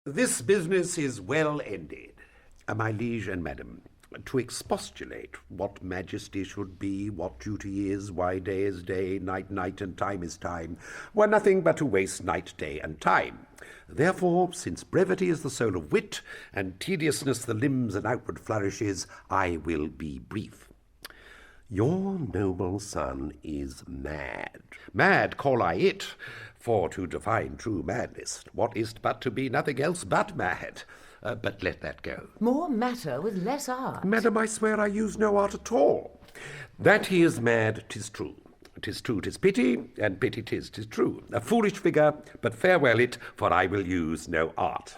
This business is well ended. My liege and madam, to expostulate what majesty should be, what duty is, why day is day, night night, and time is time, were nothing but to waste night, day, and time. Therefore, since brevity is the soul of wit, and tediousness the limbs and outward flourishes, I will be brief. Your noble son is mad. Mad call I it, for to define true madness, what is't but to be nothing else but mad? But let that go. More matter with less art. Madam, I swear I use no art at all. That he is mad, 'tis true. 'Tis true, 'tis pity, and pity 'tis true. A foolish figure, but farewell it, for I will use no art.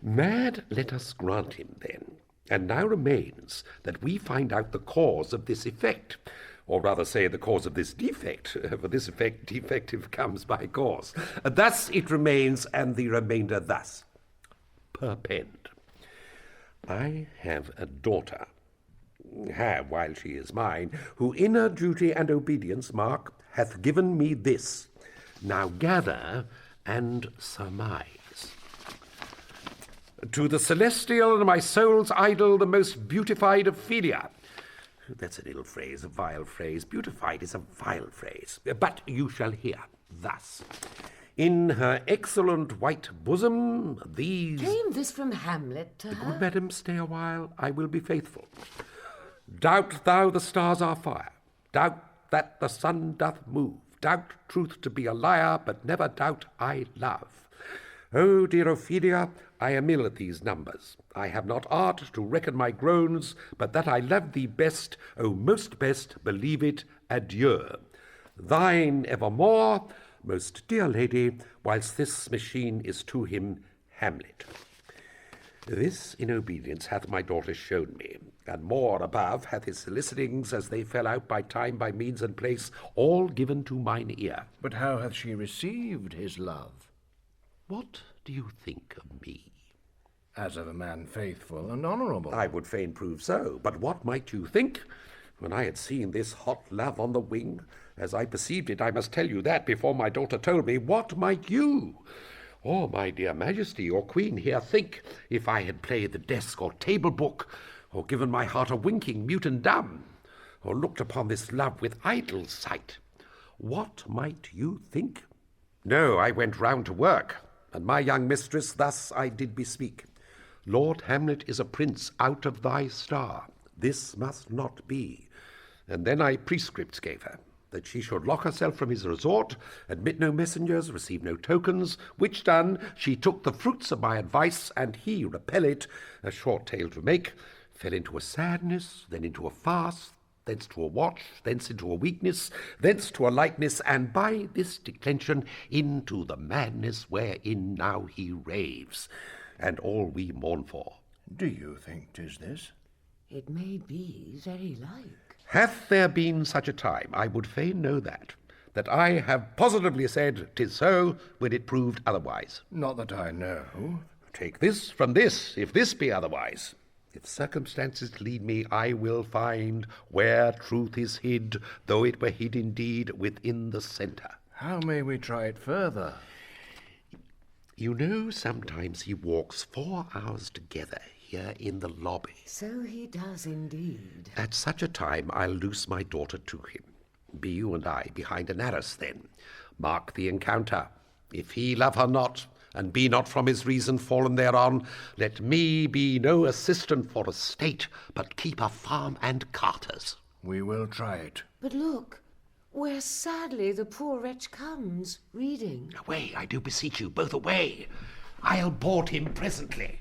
Mad let us grant him then, and now remains that we find out the cause of this effect, or rather say the cause of this defect, for this effect defective comes by cause. Thus it remains, and the remainder thus. Perpend. I have a daughter, while she is mine, who in her duty and obedience, mark, hath given me this. Now gather and surmise. To the celestial and my soul's idol, the most beautified Ophelia. That's an ill phrase, a vile phrase. Beautified is a vile phrase. But you shall hear thus. In her excellent white bosom, these... Came this from Hamlet to her? Good madam, stay a while, I will be faithful. Doubt thou the stars are fire, doubt that the sun doth move, doubt truth to be a liar, but never doubt I love. O dear Ophelia, I am ill at these numbers. I have not art to reckon my groans, but that I love thee best, O most best, believe it, adieu. Thine evermore, most dear lady, whilst this machine is to him, Hamlet. This in obedience hath my daughter shown me, and more above hath his solicitings, as they fell out by time, by means, and place, all given to mine ear. But how hath she received his love? What do you think of me? As of a man faithful and honourable. I would fain prove so, but what might you think? When I had seen this hot love on the wing, as I perceived it, I must tell you that before my daughter told me, what might you, or my dear majesty, or queen here think, if I had played the desk or table book, or given my heart a winking, mute and dumb, or looked upon this love with idle sight? What might you think? No, I went round to work, and my young mistress thus I did bespeak. Lord Hamlet is a prince out of thy star. This must not be. And then I prescripts gave her, that she should lock herself from his resort, admit no messengers, receive no tokens, which done, she took the fruits of my advice, and he, repel it, a short tale to make, fell into a sadness, then into a fast, thence to a watch, thence into a weakness, thence to a lightness, and by this declension into the madness wherein now he raves, and all we mourn for. Do you think 'tis this? It may be very like. Hath there been such a time, I would fain know that I have positively said 'tis so, when it proved otherwise. Not that I know. Take this from this, if this be otherwise. If circumstances lead me, I will find where truth is hid, though it were hid indeed within the centre. How may we try it further? You know, sometimes he walks 4 hours together here in the lobby. So he does indeed. At such a time I'll loose my daughter to him. Be you and I behind an arras then. Mark the encounter. If he love her not, and be not from his reason fallen thereon, let me be no assistant for a state, but keep a farm and carters. We will try it. But look, where sadly the poor wretch comes, reading. Away, I do beseech you, both away. I'll board him presently.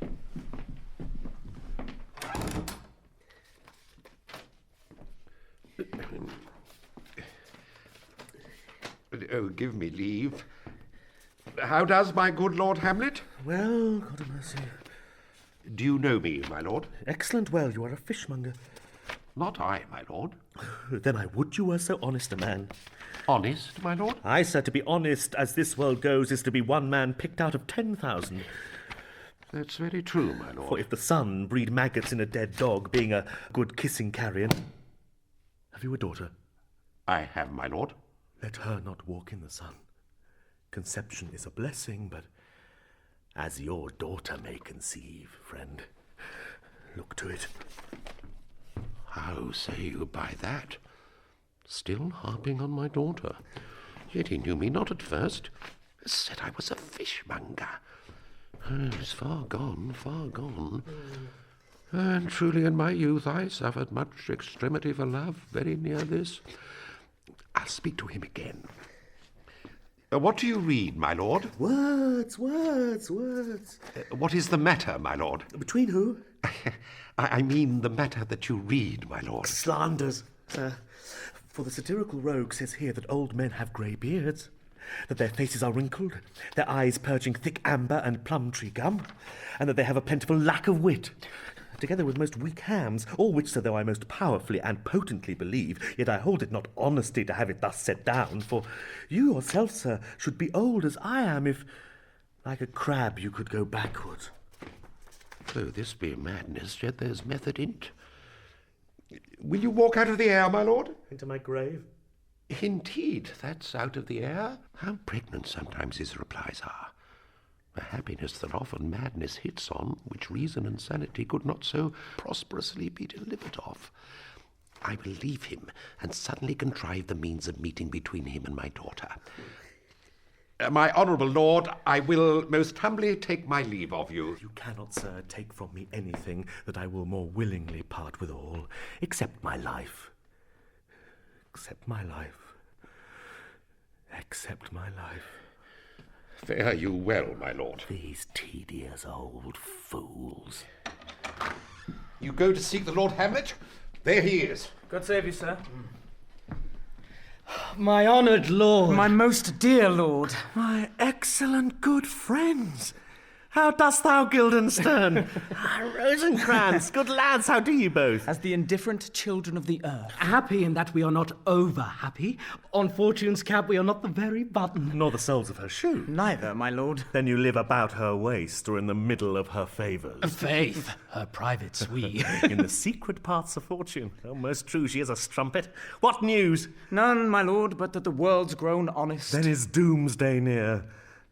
Oh, give me leave. How does my good Lord Hamlet? Well, God have mercy. Do you know me, my lord? Excellent well, you are a fishmonger. Not I, my lord. Then I would you were so honest a man. Honest, my lord? I said to be honest, as this world goes, is to be one man picked out of 10,000. That's very true, my lord. For if the sun breed maggots in a dead dog, being a good kissing carrion... Have you a daughter? I have, my lord. Let her not walk in the sun. Conception is a blessing, but as your daughter may conceive, friend. Look to it. How say you by that? Still harping on my daughter. Yet he knew me not at first. Said I was a fishmonger. Oh, it's far gone, far gone. And truly in my youth I suffered much extremity for love, very near this. I'll speak to him again. What do you read, my lord? Words. What is the matter, my lord? Between who? I mean the matter that you read, my lord. Slanders, sir. For the satirical rogue says here that old men have grey beards, that their faces are wrinkled, their eyes purging thick amber and plum-tree gum, and that they have a plentiful lack of wit, together with most weak hams, all which, so though I most powerfully and potently believe, yet I hold it not honesty to have it thus set down, for you yourself, sir, should be old as I am, if, like a crab, you could go backwards. Though this be madness, yet there's method in't. Will you walk out of the air, my lord? Into my grave? Indeed, that's out of the air. How pregnant sometimes his replies are. A happiness that often madness hits on, which reason and sanity could not so prosperously be delivered of. I will leave him, and suddenly contrive the means of meeting between him and my daughter. My honourable lord, I will most humbly take my leave of you. You cannot, sir, take from me anything that I will more willingly part with all, except my life. Except my life. Except my life. Fare you well, my lord. These tedious old fools. You go to seek the Lord Hamlet? There he is. God save you, sir. My honoured lord. My most dear lord. My excellent good friends. How dost thou, Guildenstern? Rosencrantz, good lads, how do ye both? As the indifferent children of the earth. Happy in that we are not over happy. On Fortune's cap we are not the very button. Nor the soles of her shoe. Neither, my lord. Then you live about her waist, or in the middle of her favours. Faith, her private suite. In the secret parts of Fortune. Oh, most true, she is a strumpet. What news? None, my lord, but that the world's grown honest. Then is doomsday near.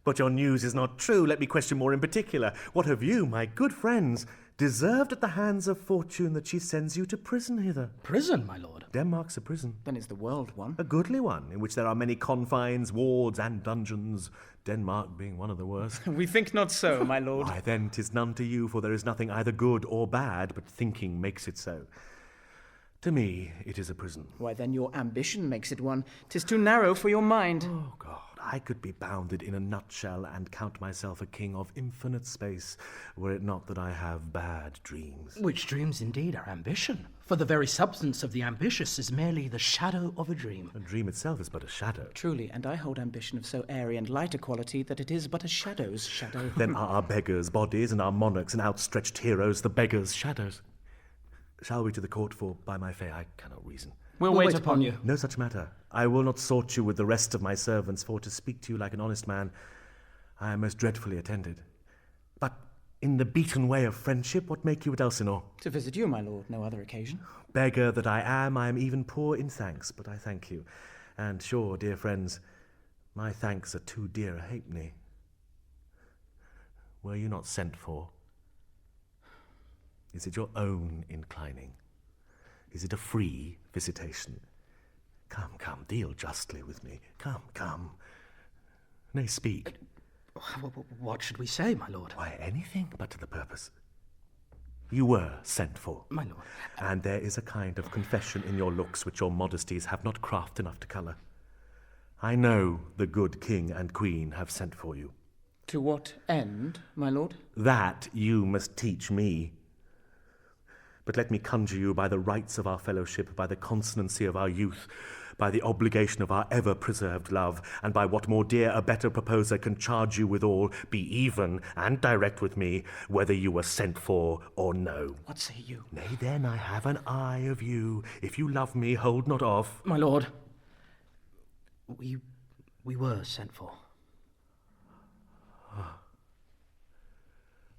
But your news is not true. Let me question more in particular. What have you, my good friends, deserved at the hands of Fortune that she sends you to prison hither? Prison, my lord. Denmark's a prison. Then is the world one. A goodly one, in which there are many confines, wards, and dungeons, Denmark being one of the worst. We think not so, my lord. Why, then, 'tis none to you, for there is nothing either good or bad, but thinking makes it so. To me, it is a prison. Why, then your ambition makes it one. 'Tis too narrow for your mind. Oh, God, I could be bounded in a nutshell and count myself a king of infinite space, were it not that I have bad dreams. Which dreams indeed are ambition. For the very substance of the ambitious is merely the shadow of a dream. A dream itself is but a shadow. Truly, and I hold ambition of so airy and light a quality that it is but a shadow's shadow. Then are our beggars' bodies and our monarchs and outstretched heroes the beggars' shadows. Shall we to the court, for by my fay I cannot reason. We'll wait upon you. No such matter. I will not sort you with the rest of my servants, for to speak to you like an honest man, I am most dreadfully attended. But in the beaten way of friendship, what make you at Elsinore? To visit you, my lord, no other occasion. Beggar that I am even poor in thanks, but I thank you. And sure, dear friends, my thanks are too dear a halfpenny. Were you not sent for? Is it your own inclining? Is it a free visitation? Come, deal justly with me. Come. Nay, speak. What should we say, my lord? Why, anything but to the purpose. You were sent for. My lord. And there is a kind of confession in your looks which your modesties have not craft enough to colour. I know the good king and queen have sent for you. To what end, my lord? That you must teach me. But let me conjure you by the rights of our fellowship, by the consonancy of our youth, by the obligation of our ever-preserved love, and by what more dear a better proposer can charge you withal, be even and direct with me, whether you were sent for or no. What say you? Nay, then I have an eye of you. If you love me, hold not off. My lord, we were sent for.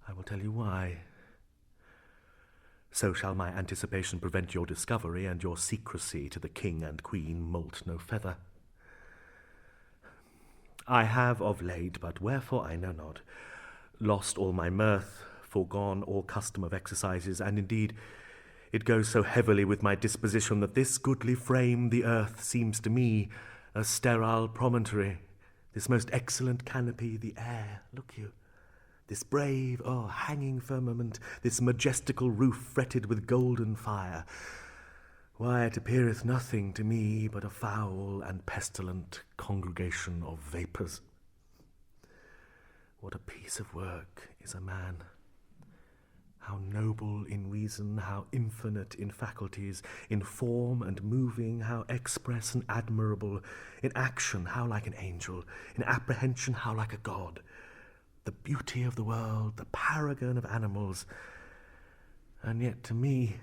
I will tell you why. So shall my anticipation prevent your discovery, and your secrecy to the king and queen moult no feather. I have of late, but wherefore I know not, lost all my mirth, forgone all custom of exercises, and indeed it goes so heavily with my disposition that this goodly frame, the earth, seems to me a sterile promontory, this most excellent canopy, the air, look you, this brave, hanging firmament, this majestical roof fretted with golden fire. Why, it appeareth nothing to me but a foul and pestilent congregation of vapours. What a piece of work is a man! How noble in reason, how infinite in faculties, in form and moving, how express and admirable, in action, how like an angel, in apprehension, how like a god. The beauty of the world, the paragon of animals. And yet to me,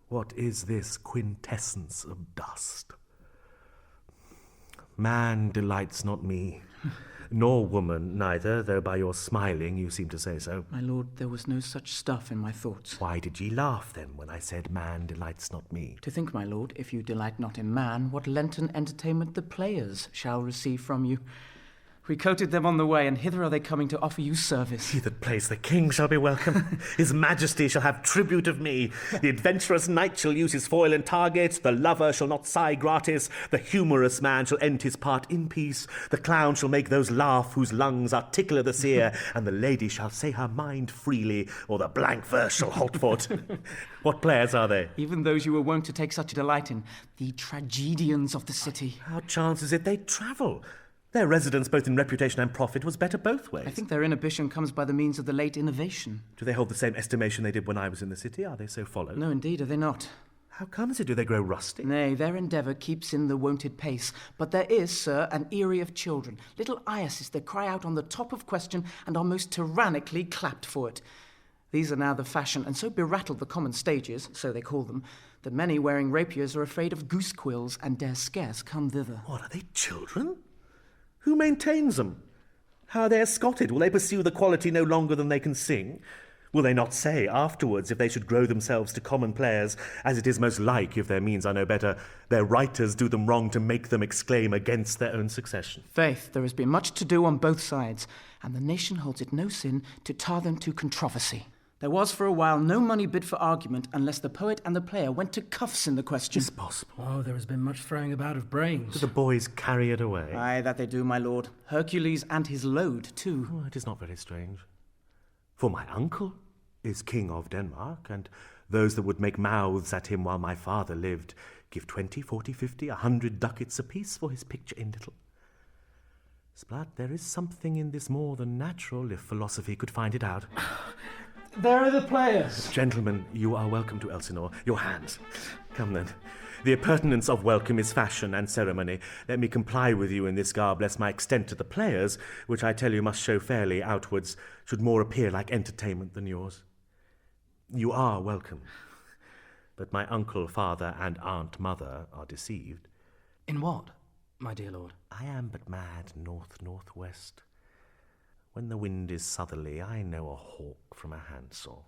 what is this quintessence of dust? Man delights not me, nor woman neither, though by your smiling you seem to say so. My lord, there was no such stuff in my thoughts. Why did ye laugh then when I said man delights not me? To think, my lord, if you delight not in man, what Lenten entertainment the players shall receive from you. We coated them on the way, and hither are they coming to offer you service. He that plays the king shall be welcome. His majesty shall have tribute of me. The adventurous knight shall use his foil and target. The lover shall not sigh gratis. The humorous man shall end his part in peace. The clown shall make those laugh whose lungs are tickle of the seer. And the lady shall say her mind freely, or the blank verse shall halt for't. What players are they? Even those you were wont to take such a delight in, the tragedians of the city. How chances it they travel? Their residence, both in reputation and profit, was better both ways. I think their inhibition comes by the means of the late innovation. Do they hold the same estimation they did when I was in the city? Are they so followed? No, indeed, are they not? How comes it? Do they grow rusty? Nay, their endeavour keeps in the wonted pace. But there is, sir, an eyrie of children, little Iases that cry out on the top of question and are most tyrannically clapped for it. These are now the fashion, and so berattled the common stages, so they call them, that many wearing rapiers are afraid of goose quills and dare scarce come thither. What, are they children? Who maintains them? How are they escorted? Will they pursue the quality no longer than they can sing? Will they not say afterwards, if they should grow themselves to common players, as it is most like, if their means are no better, their writers do them wrong to make them exclaim against their own succession? Faith, there has been much to do on both sides, and the nation holds it no sin to tar them to controversy. There was for a while no money bid for argument unless the poet and the player went to cuffs in the question. Is it possible? Oh, there has been much throwing about of brains. Do the boys carry it away? Aye, that they do, my lord. Hercules and his load, too. Oh, it is not very strange. For my uncle is king of Denmark, and those that would make mouths at him while my father lived give 20, 40, 50, 100 ducats apiece for his picture in little. Splat, there is something in this more than natural, if philosophy could find it out. There are the players. Gentlemen, you are welcome to Elsinore. Your hands. Come then. The appurtenance of welcome is fashion and ceremony. Let me comply with you in this garb, lest my extent to the players, which I tell you must show fairly outwards, should more appear like entertainment than yours. You are welcome. But my uncle, father, and aunt, mother are deceived. In what, my dear lord? I am but mad north-northwest. When the wind is southerly, I know a hawk from a handsaw.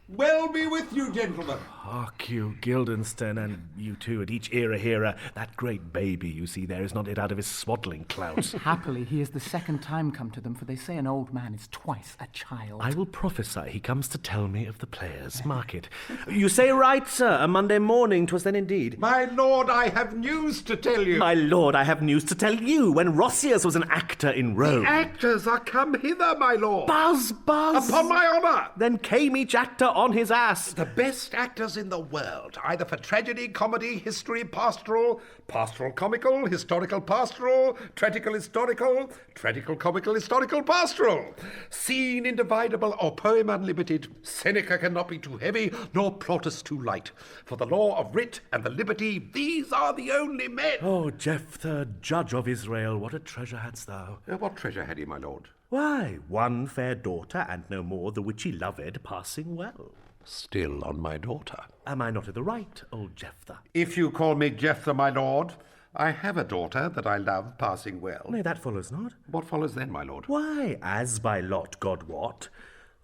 Well be with you, gentlemen. Hark you, Guildenstern, and you too, at each era hearer. That great baby you see there is not yet out of his swaddling clouts. Happily, he is the second time come to them, for they say an old man is twice a child. I will prophesy he comes to tell me of the players. Mark it. You say right, sir. A Monday morning 'twas then indeed. My lord, I have news to tell you. My lord, I have news to tell you. When Rossius was an actor in Rome. The actors are come hither, my lord. Buzz! Upon my honour. Then came each actor on his ass. The best actors in the world, either for tragedy, comedy, history, pastoral, pastoral comical, historical pastoral, tragical historical, tragical comical, historical pastoral, scene individable or poem unlimited. Seneca cannot be too heavy, nor Plautus too light. For the law of writ and the liberty, these are the only men. Oh, Jephthah, judge of Israel, what a treasure hadst thou? What treasure had he, my lord? Why, one fair daughter, and no more, the which he loved passing well. Still on my daughter. Am I not in the right, old Jephthah? If you call me Jephthah, my lord, I have a daughter that I love passing well. Nay, that follows not. What follows then, my lord? Why, as by lot God wot.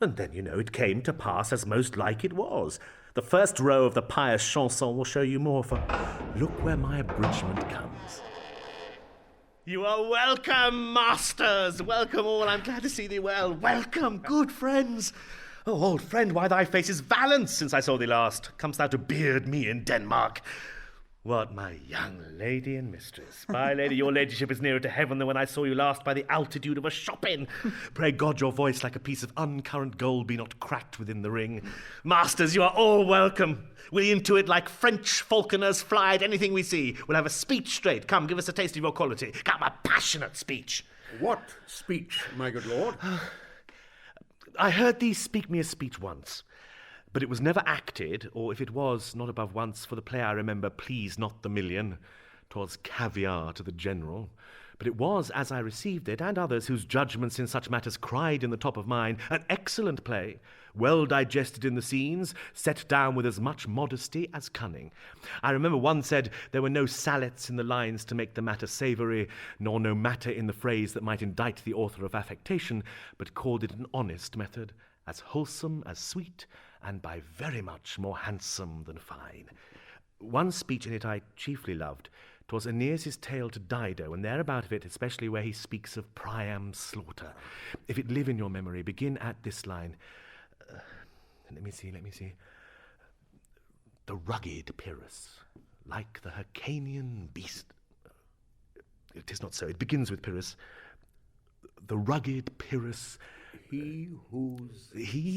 And then, you know, it came to pass as most like it was. The first row of the pious chanson will show you more, for look where my abridgment comes. You are welcome, masters. Welcome all. I'm glad to see thee well. Welcome, good friends. Oh, old friend, why thy face is valent since I saw thee last. Comest thou to beard me in Denmark? What, my young lady and mistress? My lady, your ladyship is nearer to heaven than when I saw you last by the altitude of a shop-in. Pray God your voice like a piece of uncurrent gold be not cracked within the ring. Masters, you are all welcome. We'll into it like French falconers fly at anything we see. We'll have a speech straight. Come, give us a taste of your quality. Come, a passionate speech. What speech, my good lord? I heard thee speak me a speech once, but it was never acted, or if it was, not above once, for the play I remember pleased not the million. 'Twas caviar to the general. But it was, as I received it, and others whose judgments in such matters cried in the top of mine, an excellent play, well digested in the scenes, set down with as much modesty as cunning. I remember one said there were no sallets in the lines to make the matter savoury, nor no matter in the phrase that might indict the author of affectation, but called it an honest method, as wholesome as sweet, and by very much more handsome than fine. One speech in it I chiefly loved. 'Twas Aeneas' tale to Dido, and thereabout of it, especially where he speaks of Priam's slaughter. If it live in your memory, begin at this line. Let me see. The rugged Pyrrhus, like the Hyrcanian beast. It is not so. It begins with Pyrrhus. The rugged Pyrrhus, He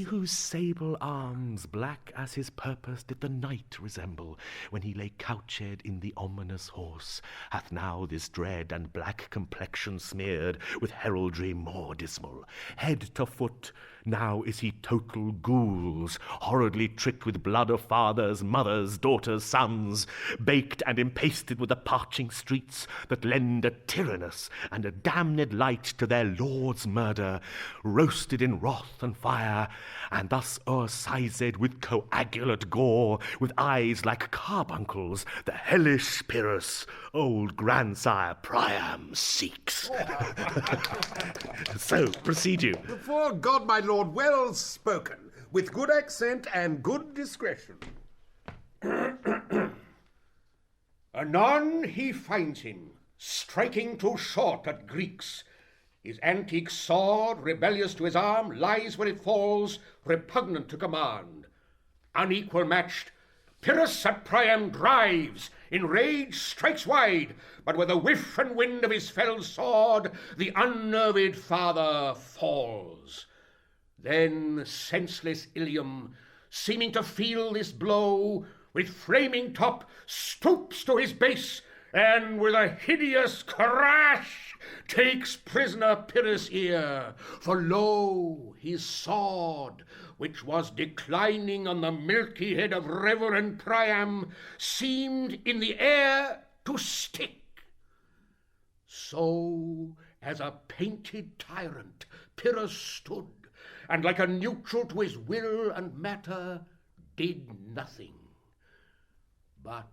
whose sable arms, black as his purpose, did the night resemble, when he lay couched in the ominous horse, hath now this dread and black complexion smeared with heraldry more dismal. Head to foot, now is he total ghouls, horridly tricked with blood of fathers, mothers, daughters, sons, baked and empasted with the parching streets, that lend a tyrannous and a damned light to their lord's murder, roasted in wrath and fire, and thus o'ersized with coagulate gore, with eyes like carbuncles, the hellish Pyrrhus, old grandsire Priam seeks. So, proceed you. Before God, my lord, well spoken, with good accent and good discretion. Anon he finds him, striking too short at Greeks. His antique sword, rebellious to his arm, lies where it falls, repugnant to command. Unequal matched, Pyrrhus at Priam drives, in rage strikes wide, but with the whiff and wind of his fell sword, the unnerved father falls. Then senseless Ilium, seeming to feel this blow, with flaming top stoops to his base, and with a hideous crash takes prisoner Pyrrhus' ear. For lo, his sword, which was declining on the milky head of reverend Priam, seemed in the air to stick. So, as a painted tyrant, Pyrrhus stood, and like a neutral to his will and matter, did nothing. But,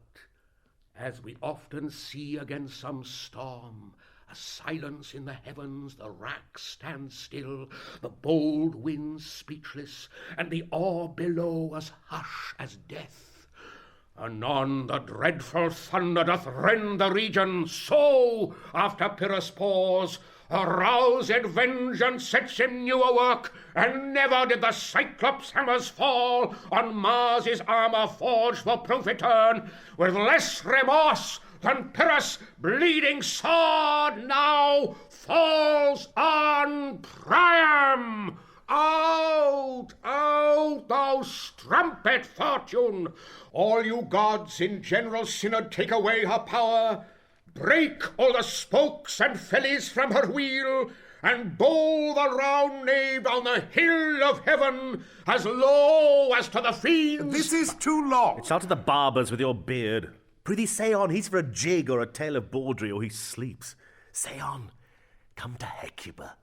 as we often see against some storm, a silence in the heavens, the rack stands still, the bold winds speechless, and the awe below as hush as death. Anon the dreadful thunder doth rend the region, so, after Pyrrhus' pause, aroused vengeance sets him new a work, and never did the Cyclops' hammers fall on Mars' armour forged for prophet turn, with less remorse than Pyrrhus' bleeding sword now falls on Priam. Out, out, thou strumpet Fortune! All you gods in general synod take away her power, break all the spokes and fellies from her wheel, and bowl the round nave on the hill of heaven as low as to the fiends. This is too long. It's out of the barbers with your beard. Prithee, say on. He's for a jig or a tale of bawdry, or he sleeps. Say on. Come to Hecuba.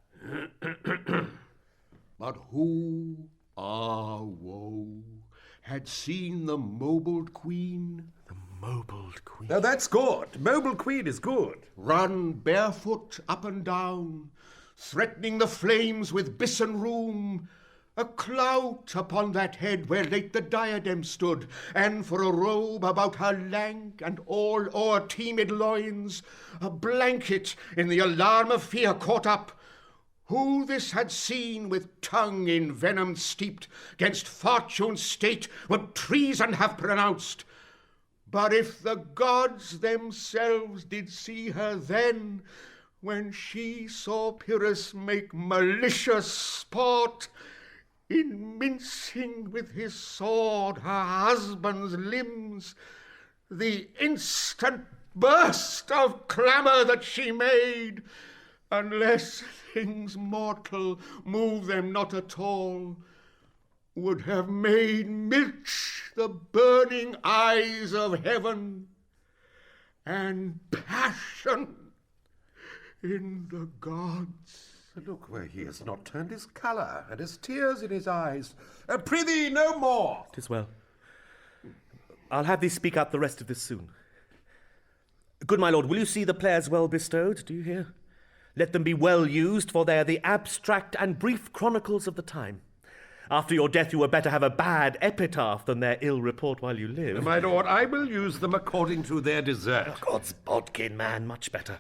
But who, woe, had seen the mobled queen? The mobled queen. Now that's good. Mobled queen is good. Run barefoot up and down, threatening the flames with bison rheum, A clout upon that head where late the diadem stood, and for a robe about her lank and all o'er-teemed loins, a blanket in the alarm of fear caught up. Who this had seen with tongue in venom steeped, 'gainst fortune's state would treason have pronounced. But if the gods themselves did see her then, when she saw Pyrrhus make malicious sport, in mincing with his sword her husband's limbs, the instant burst of clamour that she made, unless things mortal move them not at all, would have made milch the burning eyes of heaven, and passion in the gods. Look where he has not turned his colour, and has tears in his eyes. Prithee, no more! 'Tis well. I'll have thee speak out the rest of this soon. Good my lord, will you see the players well bestowed? Do you hear? Let them be well used, for they are the abstract and brief chronicles of the time. After your death you were better have a bad epitaph than their ill report while you live. My lord, I will use them according to their desert. God's bodkin, man, much better.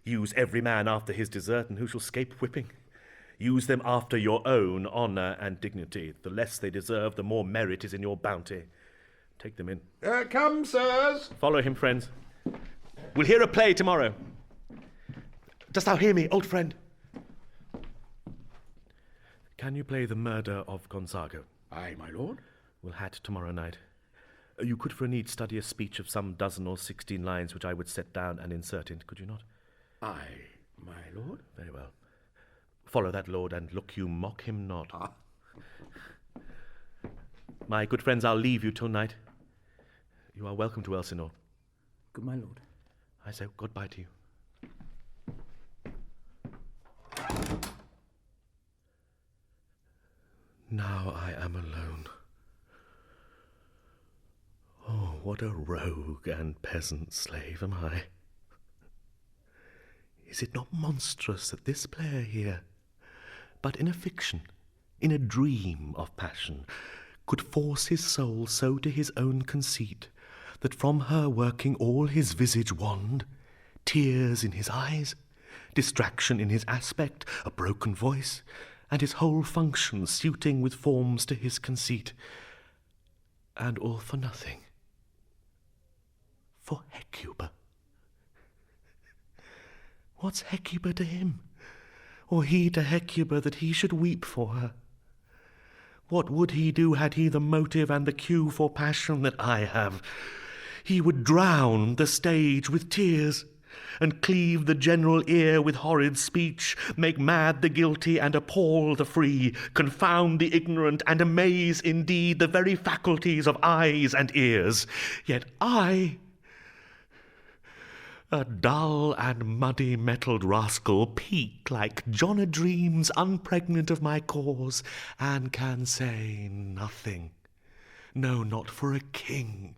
Use every man after his desert, and who shall scape whipping? Use them after your own honour and dignity. The less they deserve, the more merit is in your bounty. Take them in. Come, sirs. Follow him, friends. We'll hear a play tomorrow. Dost thou hear me, old friend? Can you play The Murder of Gonzago? Aye, my lord. We'll hat tomorrow night. You could for a need study a speech of some 12 or 16 lines which I would set down and insert in, could you not? Aye, my lord. Very well. Follow that lord, and look you mock him not. My good friends, I'll leave you till night. You are welcome to Elsinore. Good my lord. I say goodbye to you. Now I am alone. Oh, what a rogue and peasant slave am I. Is it not monstrous that this player here, but in a fiction, in a dream of passion, could force his soul so to his own conceit, that from her working all his visage wand, tears in his eyes, distraction in his aspect, a broken voice, and his whole function suiting with forms to his conceit, and all for nothing, for Hecuba. What's Hecuba to him, or he to Hecuba, that he should weep for her? What would he do had he the motive and the cue for passion that I have? He would drown the stage with tears, and cleave the general ear with horrid speech, make mad the guilty and appall the free, confound the ignorant and amaze indeed the very faculties of eyes and ears. Yet I, a dull and muddy-mettled rascal, peak like John a Dreams, unpregnant of my cause, and can say nothing, no, not for a king,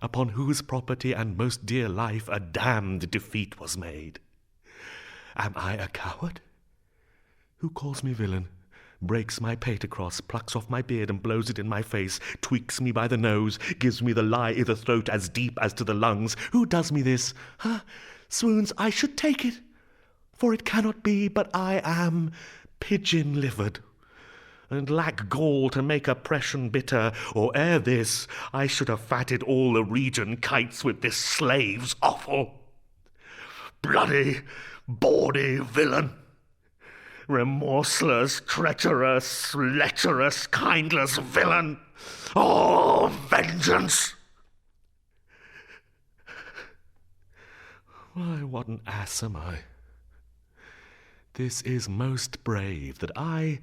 upon whose property and most dear life a damned defeat was made. Am I a coward? Who calls me villain, breaks my pate across, plucks off my beard and blows it in my face, tweaks me by the nose, gives me the lie i' the throat as deep as to the lungs? Who does me this? Swoons, I should take it, for it cannot be but I am pigeon-livered, and lack gall to make oppression bitter, or ere this I should have fatted all the region kites with this slave's offal. Bloody, bawdy villain! Remorseless, treacherous, lecherous, kindless villain! Oh, vengeance! Why, what an ass am I! This is most brave, that I,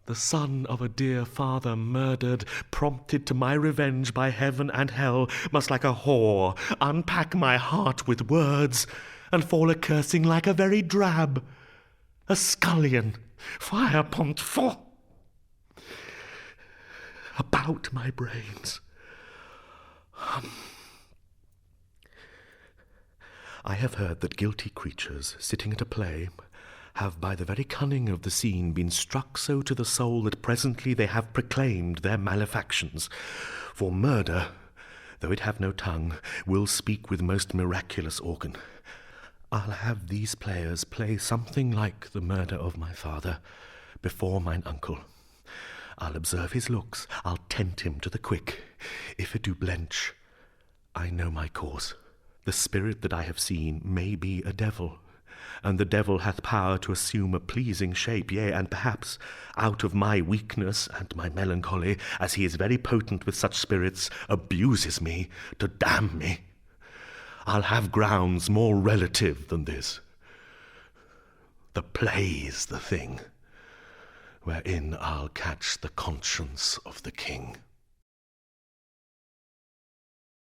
the son of a dear father murdered, prompted to my revenge by heaven and hell, must like a whore unpack my heart with words, and fall a-cursing like a very drab, a scullion, fire pumped for about my brains. I have heard that guilty creatures, sitting at a play, have by the very cunning of the scene been struck so to the soul that presently they have proclaimed their malefactions. For murder, though it have no tongue, will speak with most miraculous organ. I'll have these players play something like the murder of my father before mine uncle. I'll observe his looks, I'll tempt him to the quick. If it do blench, I know my cause. The spirit that I have seen may be a devil, and the devil hath power to assume a pleasing shape, yea, and perhaps, out of my weakness and my melancholy, as he is very potent with such spirits, abuses me to damn me. I'll have grounds more relative than this. The play's the thing, wherein I'll catch the conscience of the king.